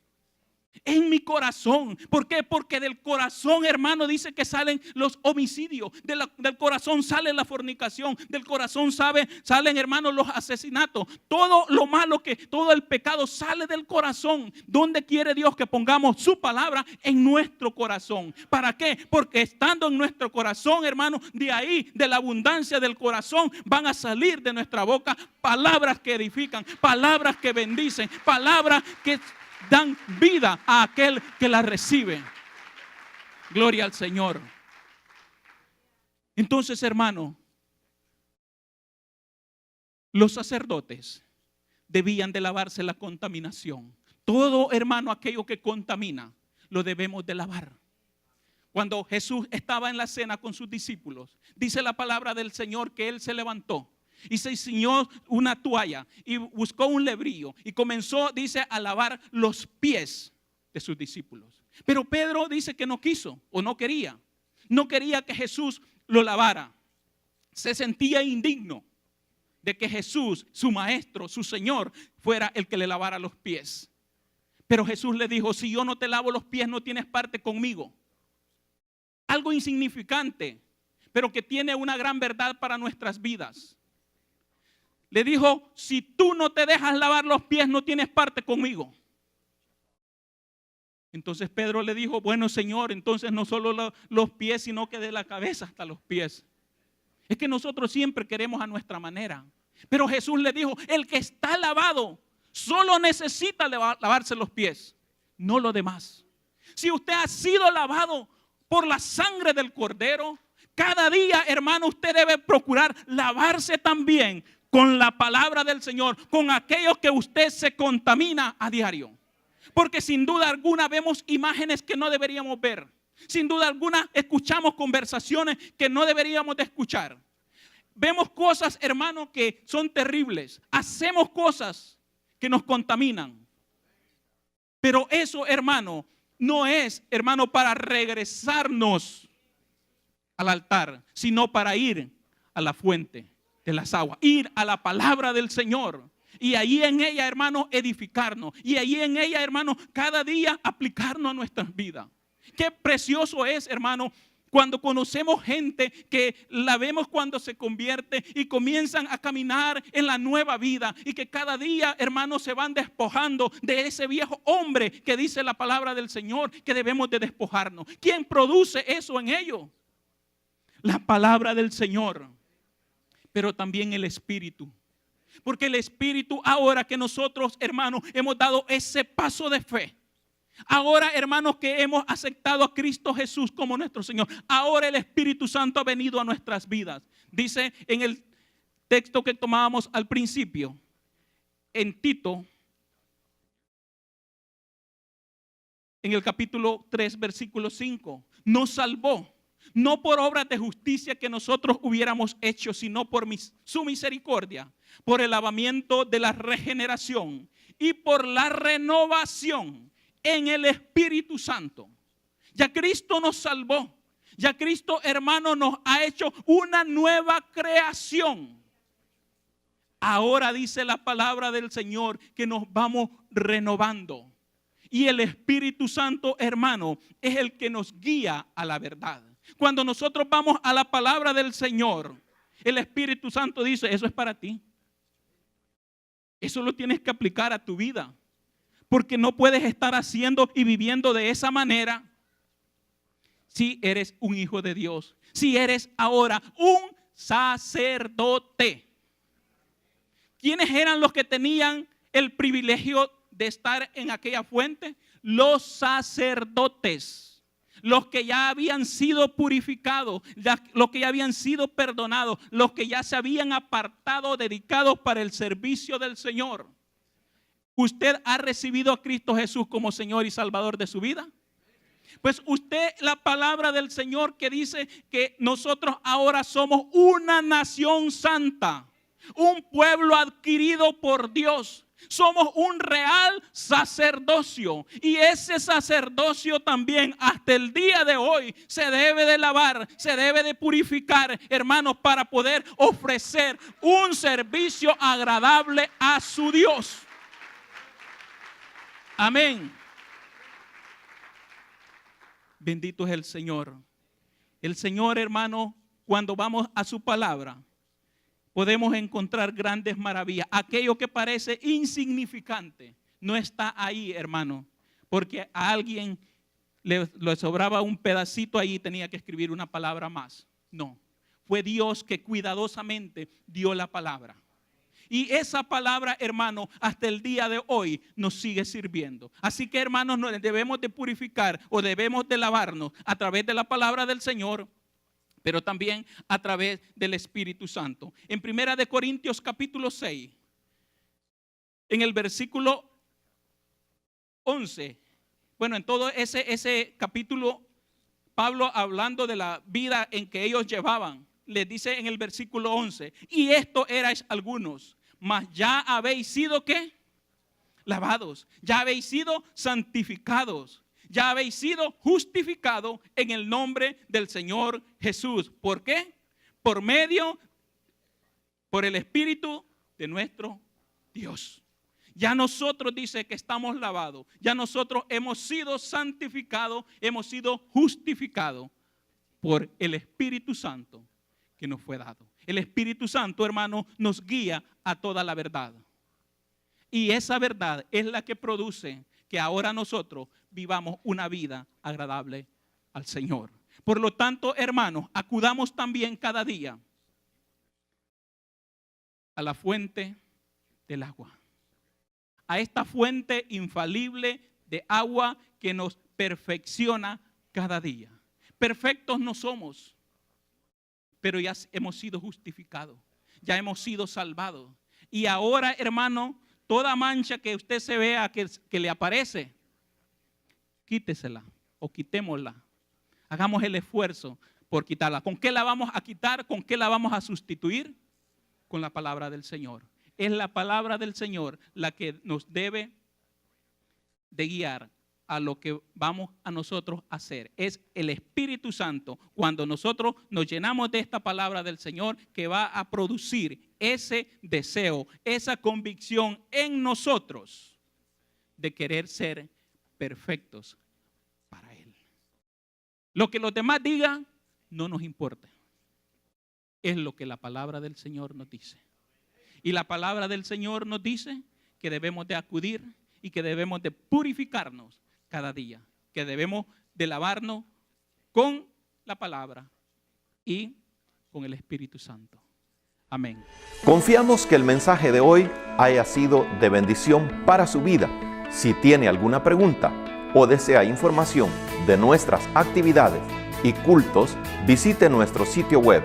En mi corazón. ¿Por qué? Porque del corazón, hermano, dice que salen los homicidios. Del corazón sale la fornicación. Del corazón salen, hermano, los asesinatos. Todo lo malo, todo el pecado sale del corazón. ¿Dónde quiere Dios que pongamos su palabra? En nuestro corazón. ¿Para qué? Porque estando en nuestro corazón, hermano, de ahí, de la abundancia del corazón, van a salir de nuestra boca palabras que edifican, palabras que bendicen, palabras que dan vida a aquel que la recibe. Gloria al Señor. Entonces, hermano, los sacerdotes debían de lavarse la contaminación. Todo, hermano, aquello que contamina, lo debemos de lavar. Cuando Jesús estaba en la cena con sus discípulos, dice la palabra del Señor que Él se levantó y se ciñó una toalla y buscó un lebrillo y comenzó, dice, a lavar los pies de sus discípulos. Pero Pedro dice que no quiso o no quería que Jesús lo lavara. Se sentía indigno de que Jesús, su maestro, su Señor, fuera el que le lavara los pies. Pero Jesús le dijo: si yo no te lavo los pies, no tienes parte conmigo. Algo insignificante, pero que tiene una gran verdad para nuestras vidas. Le dijo: si tú no te dejas lavar los pies, no tienes parte conmigo. Entonces Pedro le dijo: bueno, Señor, entonces no solo los pies, sino que de la cabeza hasta los pies. Es que nosotros siempre queremos a nuestra manera. Pero Jesús le dijo: el que está lavado solo necesita lavarse los pies, no lo demás. Si usted ha sido lavado por la sangre del Cordero, cada día, hermano, usted debe procurar lavarse también con la palabra del Señor, con aquellos que usted se contamina a diario. Porque sin duda alguna vemos imágenes que no deberíamos ver. Sin duda alguna escuchamos conversaciones que no deberíamos de escuchar. Vemos cosas, hermano, que son terribles. Hacemos cosas que nos contaminan. Pero eso, hermano, no es, hermano, para regresarnos al altar, sino para ir a la fuente de las aguas, ir a la palabra del Señor y ahí en ella, hermano, edificarnos y ahí en ella, hermano, cada día aplicarnos a nuestras vidas. Qué precioso es, hermano, cuando conocemos gente que la vemos cuando se convierte y comienzan a caminar en la nueva vida y que cada día, hermano, se van despojando de ese viejo hombre que dice la palabra del Señor que debemos de despojarnos. ¿Quién produce eso en ellos? La palabra del Señor, pero también el Espíritu. Porque el Espíritu, ahora que nosotros, hermanos, hemos dado ese paso de fe, ahora, hermanos, que hemos aceptado a Cristo Jesús como nuestro Señor, ahora el Espíritu Santo ha venido a nuestras vidas. Dice en el texto que tomábamos al principio, en Tito, en el capítulo 3, versículo 5, nos salvó. No por obras de justicia que nosotros hubiéramos hecho, sino por su misericordia, por el lavamiento de la regeneración y por la renovación en el Espíritu Santo. Ya Cristo nos salvó. Ya Cristo, hermano, nos ha hecho una nueva creación. Ahora dice la palabra del Señor que nos vamos renovando. Y el Espíritu Santo, hermano, es el que nos guía a la verdad. Cuando nosotros vamos a la palabra del Señor, el Espíritu Santo dice: eso es para ti. Eso lo tienes que aplicar a tu vida. Porque no puedes estar haciendo y viviendo de esa manera si eres un hijo de Dios. Si eres ahora un sacerdote. ¿Quiénes eran los que tenían el privilegio de estar en aquella fuente? Los sacerdotes. Los que ya habían sido purificados, los que ya habían sido perdonados, los que ya se habían apartado, dedicados para el servicio del Señor. ¿Usted ha recibido a Cristo Jesús como Señor y Salvador de su vida? Pues usted, la palabra del Señor que dice que nosotros ahora somos una nación santa, un pueblo adquirido por Dios, Somos un real sacerdocio y ese sacerdocio también hasta el día de hoy se debe de lavar, se debe de purificar, hermanos, para poder ofrecer un servicio agradable a su Dios. Amén. Bendito es el Señor. El Señor, hermano, cuando vamos a su palabra, podemos encontrar grandes maravillas. Aquello que parece insignificante no está ahí, hermano, porque a alguien le sobraba un pedacito ahí y tenía que escribir una palabra más. No, fue Dios que cuidadosamente dio la palabra. Y esa palabra, hermano, hasta el día de hoy nos sigue sirviendo. Así que, hermanos, nos debemos de purificar o debemos de lavarnos a través de la palabra del Señor, pero también a través del Espíritu Santo. En 1 Corintios capítulo 6, en el versículo 11, bueno, en todo ese capítulo, Pablo hablando de la vida en que ellos llevaban, les dice en el versículo 11, y esto erais algunos, mas ya habéis sido ¿qué? Lavados, ya habéis sido santificados, ya habéis sido justificados en el nombre del Señor Jesús. ¿Por qué? Por el Espíritu de nuestro Dios. Ya nosotros dice que estamos lavados, ya nosotros hemos sido santificados, hemos sido justificados por el Espíritu Santo que nos fue dado. El Espíritu Santo, hermano, nos guía a toda la verdad. Y esa verdad es la que produce que ahora nosotros vivamos una vida agradable al Señor. Por lo tanto, hermanos, acudamos también cada día a la fuente del agua. A esta fuente infalible de agua que nos perfecciona cada día. Perfectos no somos, pero ya hemos sido justificados, ya hemos sido salvados. Y ahora, hermano, toda mancha que usted se vea que le aparece, quítesela o quitémosla. Hagamos el esfuerzo por quitarla. ¿Con qué la vamos a quitar? ¿Con qué la vamos a sustituir? Con la palabra del Señor. Es la palabra del Señor la que nos debe de guiar a lo que vamos a nosotros a hacer. Es el Espíritu Santo, cuando nosotros nos llenamos de esta palabra del Señor, que va a producir ese deseo, esa convicción en nosotros de querer ser perfectos para Él. Lo que los demás digan no nos importa. Es lo que la palabra del Señor nos dice. Y la palabra del Señor nos dice que debemos de acudir y que debemos de purificarnos cada día, que debemos de lavarnos con la palabra y con el Espíritu Santo. Amén. Confiamos que el mensaje de hoy haya sido de bendición para su vida. Si tiene alguna pregunta o desea información de nuestras actividades y cultos, visite nuestro sitio web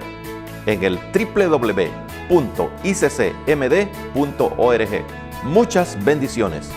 en el www.iccmd.org. Muchas bendiciones.